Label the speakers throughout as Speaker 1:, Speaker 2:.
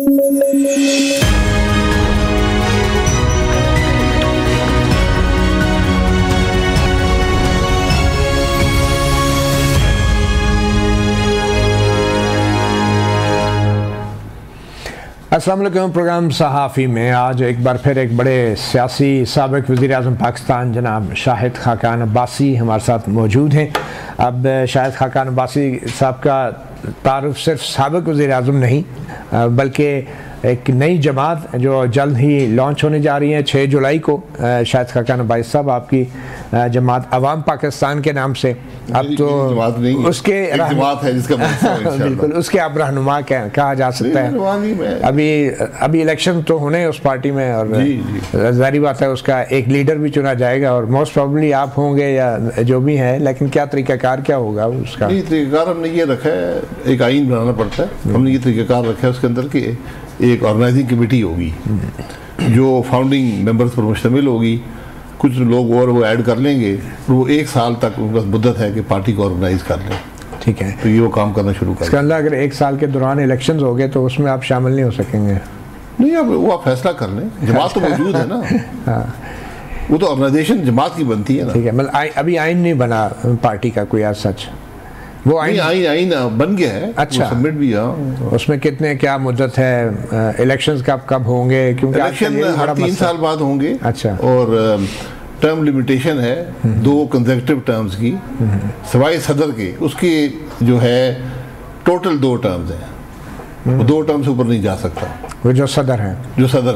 Speaker 1: अस्सलाम वालेकुम। प्रोग्राम सहाफ़ी में आज एक बार फिर एक बड़े सियासी साबिक़ वज़ीर-ए-आज़म पाकिस्तान जनाब शाहिद खाकान अब्बासी हमारे साथ मौजूद हैं। अब शाहिद खाकान अब्बासी साहब का तारुफ सिर्फ साबिक़ वज़ीर-ए-आज़म नहीं बल्कि एक नई जमात जो जल्द ही लॉन्च होने जा रही है 6 जुलाई को। शाहिद खाकान अब्बासी साहब आपकी जमात अवाम पाकिस्तान के नाम से अब तो उसके जमात है जिसका बिल्कुल उसके आप रहनुमा कहा जा सकता है। अभी इलेक्शन तो होने हैं उस पार्टी में और जाहिर बात है उसका एक लीडर भी चुना जाएगा और मोस्ट प्रॉब्ली आप होंगे या जो भी है, लेकिन क्या तरीक़ाकार क्या होगा उसका?
Speaker 2: तरीक़ाकार हमने ये रखा है, एक आइन बनाना पड़ता है, हमने ये तरीक़ाकार रखा है उसके अंदर की एक ऑर्गेनाइजिंग कमेटी होगी जो फाउंडिंग मेंबर्स पर मुश्तमिल होगी। कुछ लोग और वो ऐड कर लेंगे, वो 1 साल तक उनका मुद्दत है कि पार्टी को ऑर्गेनाइज कर लें।
Speaker 1: ठीक है,
Speaker 2: तो ये वो काम करना शुरू कर।
Speaker 1: इसका मतलब अगर 1 साल के दौरान इलेक्शंस हो गए तो उसमें आप शामिल नहीं हो सकेंगे?
Speaker 2: नहीं, अब वो आप फैसला कर लें, जमात तो मौजूद है ना। हाँ, वो तो ऑर्गेनाइजेशन जमात की बनती है ना।
Speaker 1: ठीक है, मतलब अभी आइन नहीं बना पार्टी का कोई आज सच? वो
Speaker 2: आइन बन गया है।
Speaker 1: अच्छा,
Speaker 2: सबमिट भी है।
Speaker 1: उसमें कितने क्या मुद्दत है? इलेक्शंस कब होंगे? क्योंकि
Speaker 2: इलेक्शन हर 3 साल बाद होंगे।
Speaker 1: अच्छा,
Speaker 2: और टर्म लिमिटेशन है 2 कंसेक्यूटिव टर्म्स की, सवाई सदर के उसकी जो है टोटल 2 टर्म्स हैं, वो 2 टर्म से ऊपर नहीं जा सकता।
Speaker 1: वो जो सदर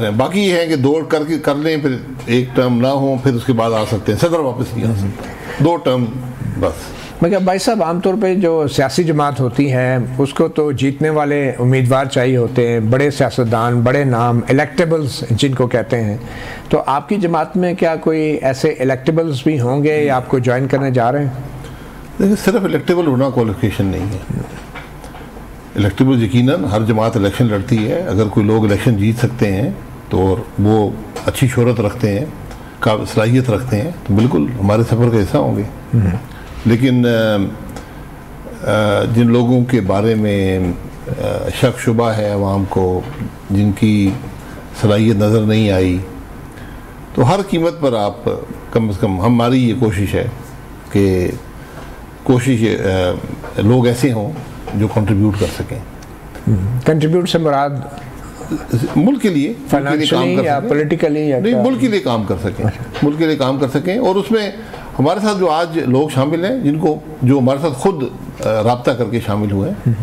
Speaker 1: है
Speaker 2: बाकी ये है कि 2 कर लें, फिर 1 टर्म ना हो, फिर उसके बाद आ सकते हैं, सदर वापस नहीं आ सकते, 2 टर्म बस।
Speaker 1: मगर भाई साहब, आमतौर पे जो सियासी जमात होती है उसको तो जीतने वाले उम्मीदवार चाहिए होते हैं, बड़े सियासतदान, बड़े नाम, इलेक्टेबल्स जिनको कहते हैं। तो आपकी जमात में क्या कोई ऐसे इलेक्टेबल्स भी होंगे या आपको ज्वाइन करने जा रहे हैं?
Speaker 2: देखिए, सिर्फ इलेक्टेबल होना क्वालिफिकेशन नहीं है। इलेक्टेबल यकीनन हर जमात इलेक्शन लड़ती है, अगर कोई लोग इलेक्शन जीत सकते हैं तो वो अच्छी शोहरत रखते हैं, सलाहियत रखते हैं, तो बिल्कुल हमारे सफ़र का हिस्सा होंगे। लेकिन जिन लोगों के बारे में शक शुबा है अवाम को, जिनकी सलाहियत नज़र नहीं आई, तो हर कीमत पर आप कम से कम, हमारी ये कोशिश है कि लोग ऐसे हों जो कंट्रीब्यूट कर सकें।
Speaker 1: कंट्रीब्यूट से मुराद
Speaker 2: मुल्क के लिए
Speaker 1: फाइनेंशियली या पॉलिटिकली?
Speaker 2: नहीं, मुल्क के लिए काम कर सकें, मुल्क के लिए काम कर सकें। और उसमें हमारे साथ जो आज लोग शामिल हैं, जो हमारे साथ खुद राब्ता करके शामिल हुए हैं,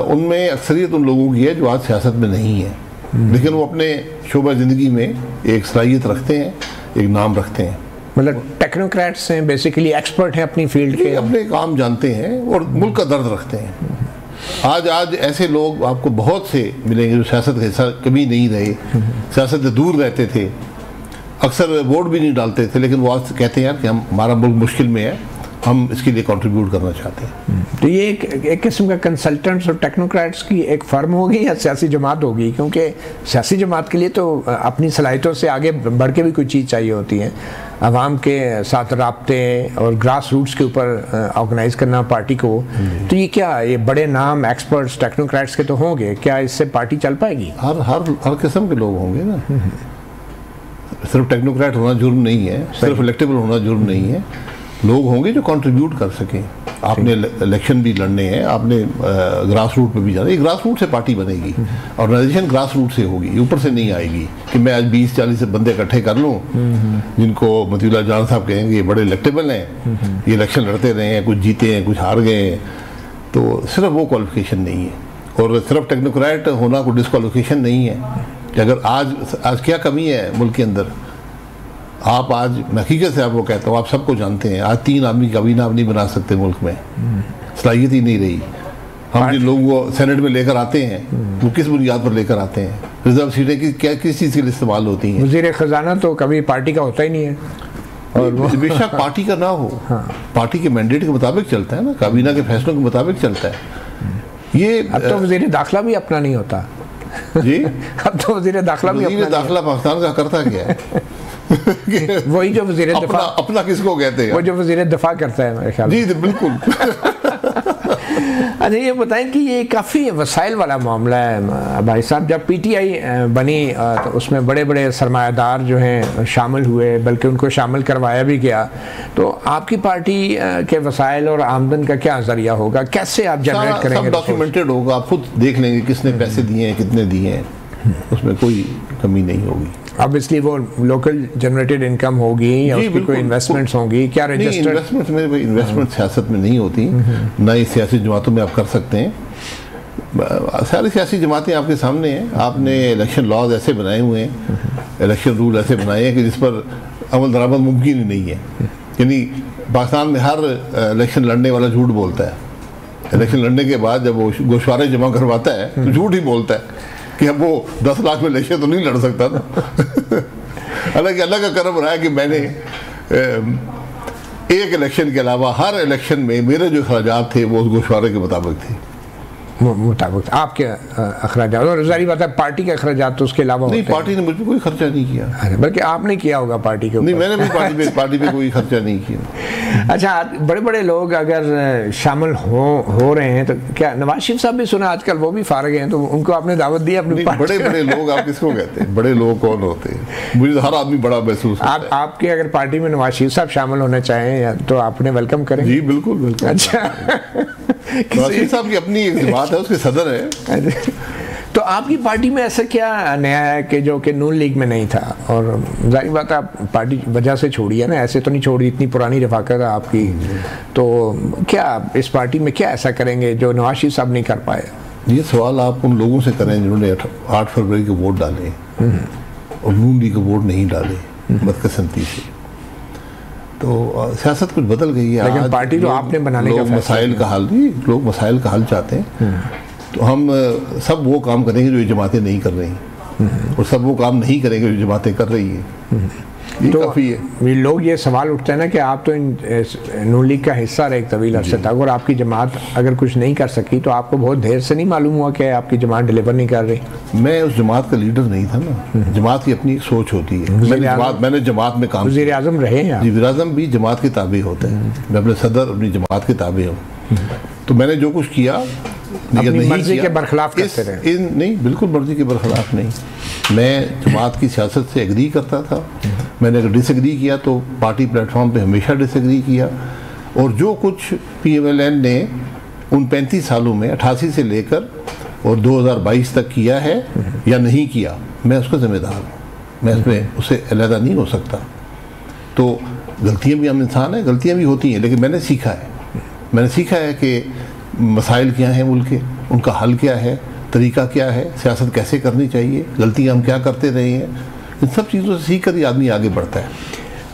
Speaker 2: उनमें अक्सरियत उन लोगों की है जो आज सियासत में नहीं है, लेकिन वो अपने शोबा ज़िंदगी में एक सलाहियत रखते हैं, एक नाम रखते हैं।
Speaker 1: मतलब टेक्नोक्रेट्स हैं, बेसिकली एक्सपर्ट हैं अपनी फील्ड के,
Speaker 2: अपने काम जानते हैं और मुल्क का दर्द रखते हैं। आज ऐसे लोग आपको बहुत से मिलेंगे जो सियासत का हिस्सा कभी नहीं रहे, सियासत से दूर रहते थे, अक्सर वोट भी नहीं डालते थे, लेकिन वो आज कहते हैं यार कि हमारा मुल्क मुश्किल में है, हम इसके लिए कंट्रीब्यूट करना चाहते हैं।
Speaker 1: तो ये एक किस्म का कंसल्टेंट्स और टेक्नोक्रेट्स की एक फर्म होगी या सियासी जमात होगी? क्योंकि सियासी जमात के लिए तो अपनी सलाहियतों से आगे बढ़ के भी कोई चीज़ चाहिए होती है, आवाम के साथ राब्ते और ग्रास रूट्स के ऊपर ऑर्गेनाइज करना पार्टी को। तो ये क्या, ये बड़े नाम एक्सपर्ट्स टेक्नोक्रेट्स के तो होंगे, क्या इससे पार्टी चल पाएगी?
Speaker 2: हर किस्म के लोग होंगे ना, सिर्फ टेक्नोक्रेट होना जुर्म नहीं है, सिर्फ इलेक्टेबल होना जुर्म नहीं है। लोग होंगे जो कंट्रीब्यूट कर सकें। आपने इलेक्शन भी लड़ने हैं, आपने ग्रास रूट पे भी जाना है, ग्रास रूट से पार्टी बनेगी, ऑर्गेनाइजेशन ग्रास रूट से होगी, ऊपर से नहीं आएगी कि मैं आज 20-40 बंदे इकट्ठे कर लूँ जिनको मतीउल्लाह जान साहब कहेंगे ये बड़े इलेक्टेबल हैं, ये इलेक्शन लड़ते रहे हैं, कुछ जीते हैं, कुछ हार गए हैं। तो सिर्फ वो क्वालिफिकेशन नहीं है, और सिर्फ टेक्नोक्रेट होना कोई डिस्क्वालिफिकेशन नहीं है कि अगर आज क्या कमी है मुल्क के अंदर। आप आज, मैं हकीकत से आपको कहता हूँ, आप सबको जानते हैं, आज 3 आदमी काबीना आप नहीं बना सकते मुल्क में, सलाहियत ही नहीं रही। हम जिन लोगों को सेनेट में लेकर आते हैं वो किस बुनियाद पर लेकर आते हैं? रिजर्व सीटें किस चीज़ के लिए इस्तेमाल होती हैं?
Speaker 1: वज़ीर ख़जाना तो कभी पार्टी का होता ही नहीं है,
Speaker 2: और बेशक पार्टी का ना हो, पार्टी के मैंडेट के मुताबिक चलता है ना, काबीना के फैसलों के मुताबिक चलता है। ये
Speaker 1: अब तो वज़ीर दाखिला भी अपना नहीं होता
Speaker 2: जी।
Speaker 1: अब तो वज़ीर दाखिला भी अपना,
Speaker 2: दाखिला पाकिस्तान का करता क्या है?
Speaker 1: वही जो वज़ीर दफ़ा,
Speaker 2: अपना किसको कहते हैं?
Speaker 1: वो जो वज़ीर दफ़ा करता है मेरे ख्याल।
Speaker 2: जी बिल्कुल।
Speaker 1: अच्छा ये बताएं कि ये काफ़ी वसाइल वाला मामला है भाई साहब। जब पीटीआई बनी तो उसमें बड़े बड़े सरमायादार जो हैं शामिल हुए, बल्कि उनको शामिल करवाया भी गया। तो आपकी पार्टी के वसाइल और आमदन का क्या जरिया होगा, कैसे आप जनरेट करेंगे?
Speaker 2: सब डॉक्यूमेंटेड होगा, आप खुद देख लेंगे किसने पैसे दिए हैं, कितने दिए हैं, उसमें कोई कमी नहीं होगी।
Speaker 1: अब इसलिए वो लोकल जनरेटेड इनकम होगी या उसकी कोई इन्वेस्टमेंट्स होंगी, क्या रजिस्टर्ड?
Speaker 2: इन्वेस्टमेंट में इन्वेस्टमेंट सियासत में नहीं होती, ना ही सियासी जमातों में आप कर सकते हैं। सारी सियासी जमातें आपके सामने हैं। आपने इलेक्शन लॉज ऐसे बनाए हुए हैं, इलेक्शन रूल ऐसे बनाए हैं कि जिस पर अमल दरामद मुमकिन ही नहीं है। यानी पाकिस्तान में हर इलेक्शन लड़ने वाला झूठ बोलता है। इलेक्शन लड़ने के बाद जब वो गोशवारे जमा करवाता है तो झूठ ही बोलता है कि अब वो 10 लाख में इलेक्शन तो नहीं लड़ सकता था। हालांकि अल्लाह का करम रहा है कि मैंने एक इलेक्शन के अलावा हर इलेक्शन में मेरे जो अखराजात थे वो उस गोशवारे के मुताबिक थे।
Speaker 1: आपके अखराजात, और जारी बात है पार्टी के अखराजात तो उसके अलावा
Speaker 2: नहीं, पार्टी ने मुझ पर कोई खर्चा नहीं किया।
Speaker 1: बल्कि आपने किया होगा पार्टी के ऊपर।
Speaker 2: नहीं, मैंने भी पार्टी पे कोई खर्चा नहीं किया।
Speaker 1: अच्छा, बड़े बड़े लोग अगर शामिल हो रहे हैं तो क्या नवाज शरीफ साहब भी सुना आजकल वो भी फारग हैं, तो उनको आपने दावत दी अपनी पार्टी?
Speaker 2: बड़े बड़े लोग आप किसको कहते हैं? बड़े लोग कौन होते हैं? मुझे तो हर आदमी बड़ा महसूस होता है।
Speaker 1: आपके अगर पार्टी में नवाज शरीफ साहब शामिल होना चाहें तो आपने वेलकम करें?
Speaker 2: जी बिल्कुल बिल्कुल।
Speaker 1: अच्छा,
Speaker 2: नवाज शरीफ साहब की अपनी एक बात है, उसके सदर है।
Speaker 1: तो आपकी पार्टी में ऐसा क्या नया है कि जो कि नून लीग में नहीं था? और जाहिर बात है आप पार्टी वजह से छोड़ी है ना, ऐसे तो नहीं छोड़ी, इतनी पुरानी रफाकत है आपकी। तो क्या इस पार्टी में क्या ऐसा करेंगे जो नवाज शरीफ साहब नहीं कर पाए?
Speaker 2: ये सवाल आप उन लोगों से करें जिन्होंने 8 फरवरी को वोट डाले और नून लीग को वोट नहीं डाले बदकिस्मती से। तो सियासत कुछ बदल गई है।
Speaker 1: लेकिन पार्टी तो आपने बनाने का
Speaker 2: मसाइल का हल, लोग मसाइल का हल चाहते हैं। तो हम सब वो काम करेंगे जो ये जमातें नहीं कर रही, और सब वो काम नहीं करेंगे जो जमातें कर रही है। ये
Speaker 1: तो
Speaker 2: काफ़ी है।
Speaker 1: लोग ये सवाल उठते हैं ना कि आप तो नून लीग का हिस्सा रहे एक तवील अरसे तक, और आपकी जमात अगर कुछ नहीं कर सकी तो आपको बहुत देर से नहीं मालूम हुआ कि आपकी जमात डिलीवर नहीं कर रही?
Speaker 2: मैं उस जमात का लीडर नहीं था ना। जमात की अपनी एक सोच होती है। मैंने जमात में काम,
Speaker 1: वज़ीर आज़म रहे हैं।
Speaker 2: वज़ीर आज़म भी जमात के ताबे होते हैं। मैं अपने सदर अपनी जमात के ताबे हूँ। तो मैंने जो कुछ किया
Speaker 1: अपनी मर्जी के बरखिलाफ करते रहे?
Speaker 2: नहीं, बिल्कुल मर्जी के बरखिलाफ नहीं। मैं जमात की सियासत से एग्री करता था। मैंने अगर डिसएग्री किया तो पार्टी प्लेटफॉर्म पे हमेशा डिसएग्री किया। और जो कुछ PMLN ने उन 35 सालों में 88 से लेकर और 2022 तक किया है या नहीं किया, मैं उसका जिम्मेदार हूँ। मैं उसमें उससे अलहदा नहीं हो सकता। तो गलतियाँ भी, हम इंसान हैं, गलतियाँ भी होती हैं, लेकिन मैंने सीखा है कि मसाइल क्या हैं मुल्क के, उनका हल क्या है, तरीका क्या है, सियासत कैसे करनी चाहिए, गलतियाँ हम क्या करते रहे हैं। इन सब चीज़ों से सीख कर ही आदमी आगे बढ़ता है।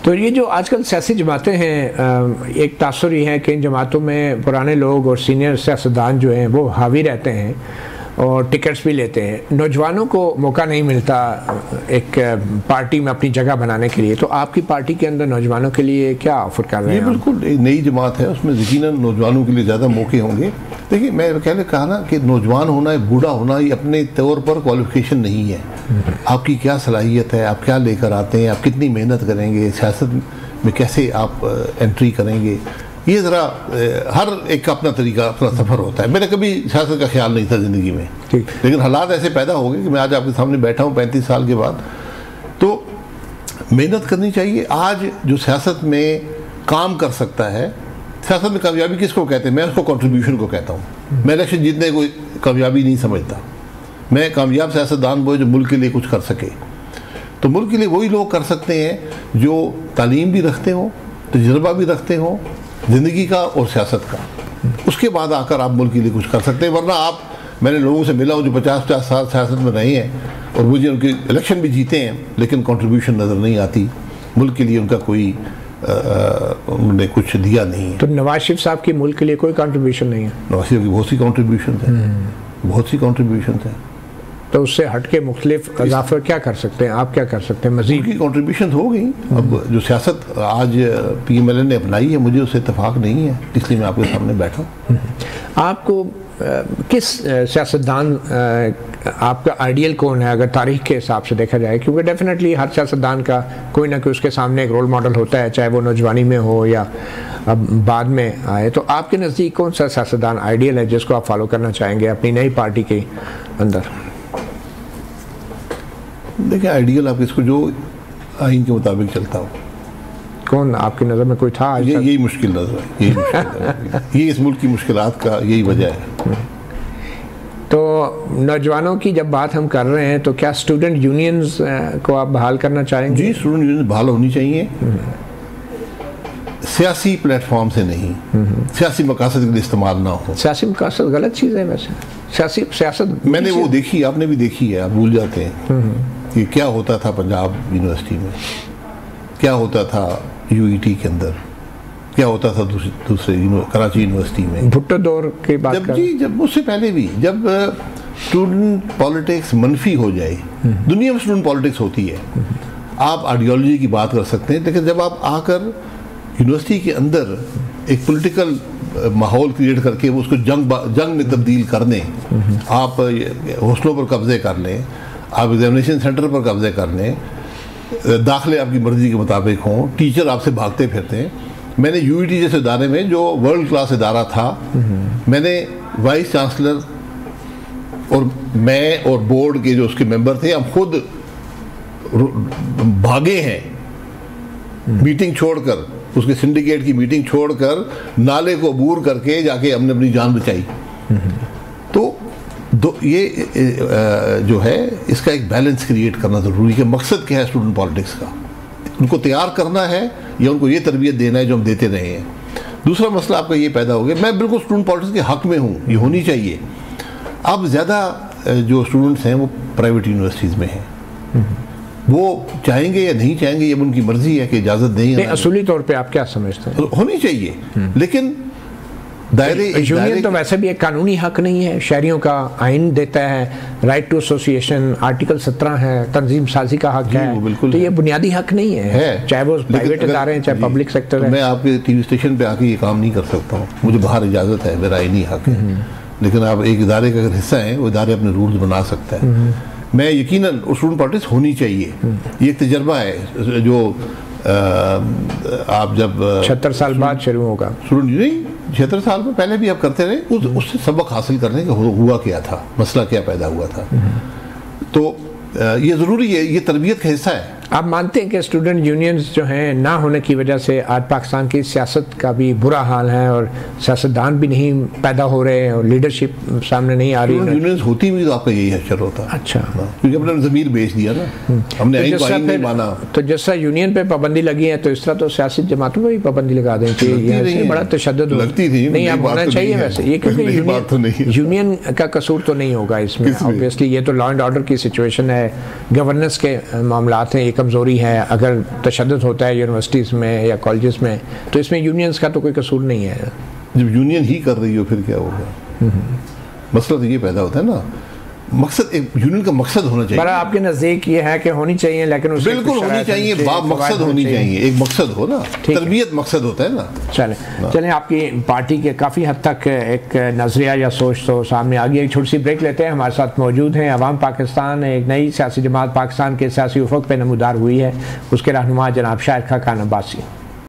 Speaker 1: तो ये जो आजकल सियासी जमातें हैं, एक तासुर ये है कि इन जमातों में पुराने लोग और सीनियर सियासतदान जो हैं वो हावी रहते हैं और टिकट्स भी लेते हैं। नौजवानों को मौका नहीं मिलता एक पार्टी में अपनी जगह बनाने के लिए। तो आपकी पार्टी के अंदर नौजवानों के लिए क्या ऑफर कर रहे हैं?
Speaker 2: ये बिल्कुल एक नई जमात है, उसमें यकीनन नौजवानों के लिए ज़्यादा मौके होंगे। देखिए, मैं पहले कहा ना कि नौजवान होना, बूढ़ा होना, ये अपने तौर पर क्वालिफिकेशन नहीं है। आपकी क्या सलाहियत है, आप क्या लेकर आते हैं, आप कितनी मेहनत करेंगे, सियासत में कैसे आप एंट्री करेंगे, ये ज़रा हर एक का अपना तरीका, अपना सफ़र होता है। मेरा कभी सियासत का ख्याल नहीं था ज़िंदगी में, लेकिन हालात ऐसे पैदा हो गए कि मैं आज आपके सामने बैठा हूँ 35 साल के बाद। तो मेहनत करनी चाहिए। आज जो सियासत में काम कर सकता है, सियासत में कामयाबी किसको कहते हैं? मैं उसको कंट्रीब्यूशन को कहता हूँ। मैं इलेक्शन जीतने को कामयाबी नहीं समझता। मैं कामयाब सियासतदान वो जो मुल्क के लिए कुछ कर सके। तो मुल्क के लिए वही लोग कर सकते हैं जो तालीम भी रखते हों, तजुर्बा भी रखते हों ज़िंदगी का और सियासत का। उसके बाद आकर आप मुल्क के लिए कुछ कर सकते हैं। वरना आप, मैंने लोगों से मिला हूँ जो 50-50 साल सियासत में रहे हैं और मुझे उनके इलेक्शन भी जीते हैं, लेकिन कंट्रीब्यूशन नज़र नहीं आती। मुल्क के लिए उनका कोई उन्होंने कुछ दिया नहीं है।
Speaker 1: तो नवाज शरीफ साहब की मुल्क के लिए कोई कंट्रीब्यूशन नहीं है?
Speaker 2: नवाज शरीफ की बहुत सी कंट्रीब्यूशन है, बहुत सी कंट्रीब्यूशन है।
Speaker 1: तो उससे हट के मुख्तलिफ इजाफे क्या कर सकते हैं? आप क्या कर सकते हैं मज़ीद?
Speaker 2: की कंट्रीब्यूशन हो गई। अब जो सियासत आज PMLN ने अपनाई है, मुझे उससे इत्तेफाक नहीं है, इसलिए मैं आपके सामने बैठा हूँ।
Speaker 1: आपको किस सियासतदान आपका आइडियल कौन है अगर तारीख के हिसाब से देखा जाए? क्योंकि डेफिनेटली हर सियासतदान का कोई ना कोई उसके सामने एक रोल मॉडल होता है, चाहे वो नौजवानी में हो या अब बाद में आए, तो आपके नज़दीक कौन सा सियासतदान आइडियल है जिसको आप फॉलो करना चाहेंगे अपनी नई पार्टी के अंदर?
Speaker 2: देखिए, आइडियल आप इसको जो आइन के मुताबिक चलता हो।
Speaker 1: कौन आपकी नज़र में कोई था?
Speaker 2: यही मुश्किल नजर है, यही मुश्किल ये इस मुल्क की मुश्किलात का यही वजह है।
Speaker 1: तो नौजवानों की जब बात हम कर रहे हैं तो क्या स्टूडेंट यूनियंस को आप बहाल करना चाहेंगे?
Speaker 2: जी, स्टूडेंट यूनियन बहाल होनी चाहिए, सियासी प्लेटफॉर्म से नहीं, सियासी मकासद के लिए इस्तेमाल ना हो।
Speaker 1: सियासी मकासद गलत चीज़ है वैसे, सियासत
Speaker 2: मैंने वो देखी, आपने भी देखी है, आप भूल जाते हैं कि क्या होता था पंजाब यूनिवर्सिटी में, क्या होता था यूईटी के अंदर, क्या होता था दूसरे कराची यूनिवर्सिटी में,
Speaker 1: भुट्टो दौर की बात
Speaker 2: जब उससे पहले भी, जब स्टूडेंट पॉलिटिक्स मनफी हो जाए, दुनिया में स्टूडेंट पॉलिटिक्स होती है, आप आइडियोलॉजी की बात कर सकते हैं, लेकिन जब आप आकर यूनिवर्सिटी के अंदर एक पॉलिटिकल माहौल क्रिएट करके वो उसको जंग में तब्दील कर दें, आप हॉस्टलों पर कब्जे कर लें, आप एग्जामिनेशन सेंटर पर कब्जे कर लें, दाखिले आपकी मर्जी के मुताबिक हों, टीचर आपसे भागते फिरते हैं। मैंने यूईटी जैसे इदारे में, जो वर्ल्ड क्लास इदारा था, मैंने वाइस चांसलर और मैं और बोर्ड के जो उसके मेंबर थे, हम खुद भागे हैं मीटिंग छोड़कर, उसके सिंडिकेट की मीटिंग छोड़कर नाले को अबूर करके जाके हमने अपनी जान बचाई। तो ये जो है, इसका एक बैलेंस क्रिएट करना ज़रूरी है। मकसद क्या है स्टूडेंट पॉलिटिक्स का? उनको तैयार करना है या उनको ये तरबियत देना है जो हम देते रहे हैं? दूसरा मसला आपका ये पैदा हो गया, मैं बिल्कुल स्टूडेंट पॉलिटिक्स के हक में हूँ, ये होनी चाहिए। अब ज़्यादा जो स्टूडेंट्स हैं वो प्राइवेट यूनिवर्सिटीज़ में हैं, वो चाहेंगे या नहीं चाहेंगे ये उनकी मर्जी है कि इजाज़त दें।
Speaker 1: असूली तौर पे आप क्या समझते हैं?
Speaker 2: होनी चाहिए, लेकिन
Speaker 1: यूनियन तो वैसे भी एक कानूनी हक नहीं है, शहरियों का आइन देता है, राइट टू एसोसिएशन आर्टिकल 17 है, तंजीम साजी का हक है, तो ये बुनियादी हक नहीं है, चाहे वो प्राइवेट इदारे हैं चाहे पब्लिक सेक्टर है।
Speaker 2: मैं आपके टीवी स्टेशन पे आके ये काम नहीं कर सकता हूँ, मुझे बाहर इजाज़त है, मेरा आइनी हक है, लेकिन आप एक इदारे का अगर हिस्सा हैं, वो इदारे अपने रूल्स बना सकता है। मैं यकीनन स्टूडेंट पॉलिटिक्स होनी चाहिए, ये एक तजर्बा है जो आप जब
Speaker 1: 76 साल बाद शुरू होगा।
Speaker 2: स्टूडेंट नहीं, 76 साल में पहले भी आप करते रहे, उससे सबक हासिल करने का हुआ क्या था, मसला क्या पैदा हुआ था। तो ये ज़रूरी है, ये तरबियत का हिस्सा है।
Speaker 1: आप मानते हैं कि स्टूडेंट यूनियंस जो हैं ना होने की वजह से आज पाकिस्तान की सियासत का भी बुरा हाल है और सियासतदान भी नहीं पैदा हो रहे हैं और लीडरशिप सामने नहीं आ रही?
Speaker 2: यूनियंस होती भी तो आपका यही हशर होता।
Speaker 1: अच्छा,
Speaker 2: क्योंकि अपने ज़मीर बेच दिया ना, हमने आइन को आइन नहीं माना।
Speaker 1: तो जैसा यूनियन पे पाबंदी लगी है, तो इस तरह तो सियासी जमातों पर भी पाबंदी लगा दें कि बड़ा तशद्दुद
Speaker 2: लगती थी,
Speaker 1: नहीं आप होना चाहिए वैसे। ये क्योंकि यूनियन का कसूर तो नहीं होगा इसमें, ऑब्वियसली ये तो लॉ एंड ऑर्डर की सिचुएशन है, गवर्नेंस के मामलात हैं, ये कमज़ोरी है। अगर तशद्दुद होता है यूनिवर्सिटीज़ में या कॉलेजेस में, तो इसमें यूनियंस का तो कोई कसूर नहीं है।
Speaker 2: जब यूनियन ही कर रही हो फिर क्या होगा? मसला तो ये पैदा होता है ना, मकसद, एक यूनियन का मकसद होना चाहिए।
Speaker 1: पर आपके नज़दीक ये है कि होनी चाहिए, लेकिन
Speaker 2: बिल्कुल होनी चाहिए, मकसद होनी चाहिए, एक मकसद हो ना, तरबियत मकसद होता है ना।
Speaker 1: चलें आपकी पार्टी के काफ़ी हद तक एक नज़रिया या सोच तो सामने आ गई। एक छोटी सी ब्रेक लेते हैं। हमारे साथ मौजूद हैं अवाम पाकिस्तान, एक नई सियासी जमात पाकिस्तान के सियासी उफक पे नमूदार हुई है, उसके रहनुमा जनाब शाहिद खाकान अब्बासी।